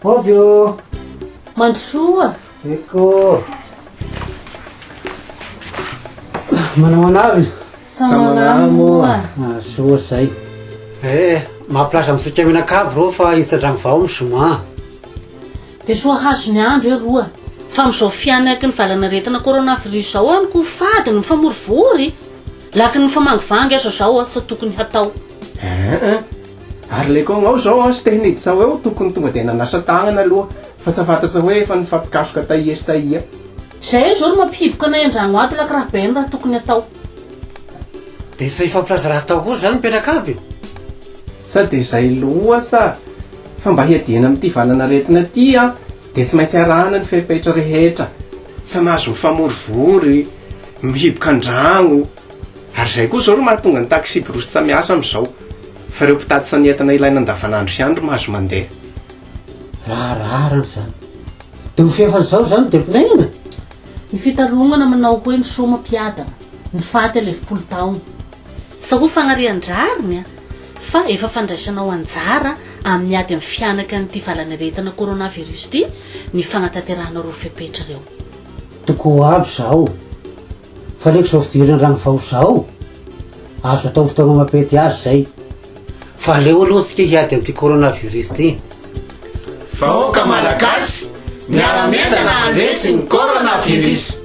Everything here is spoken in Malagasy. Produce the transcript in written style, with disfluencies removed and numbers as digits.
Obio. Mandrosoa. Eko. Manao anavy. Samanamo. Soa zay. Mahaplaza amintsika minakavy rô fa hitsadragno vao misoma. Dia soa hazo ny andro roa. Fa amin'izao fianaiky ny valanaretina coronavirus zao any ko fady ny famorivory. Laky ny famangivangy azo zao sa tokony hatao. Ary le koa ao zao sy tehinity sao eo tokony tonga dia nanasa tagnana aloha fa tsy fantatra hoe efa nifampikasoka taia sy taia. Zay zao no mampihiboka anay an-dragno ato laky raha be ny raha tokony atao. Dia tsy ifampilaza raha atao koa zany mpianakavy. Sa dia izay loasa fa mba hiadiana amin'ity valanaretina ty a dia tsy maintsy arahana ny fepetra rehetra tsy mahazo mifamorivory mihiboka an-dragno ary izay koa zao ro mahatonga ny taxi borosy tsy miasa amin'izao fa ireo mpitady sanientana ilaina andavanandro sy andro mahazo mandeha. Raharahara zany. Dia ho fiefan'izao zany dia mpinaingana. Ny fitarongana manao hoe ny soma mpiadana ny faty 11 taona. Sa ho fagnarian-drariny fa efa fandraisanao anjara amin'ny ady amin'ny fianaka n'ity valanaretina coronavirus ity ny fanatanterahana reo fepetra reo. Toko aby zao. Fa leko zao fidirana rano vao zao. Azo atao fotoana mapety azy zay. Fa aleo aloha tsika hiady amin'ity coronavirus ity. Vahoaka malagasy miara-mientana handresy ny coronavirus.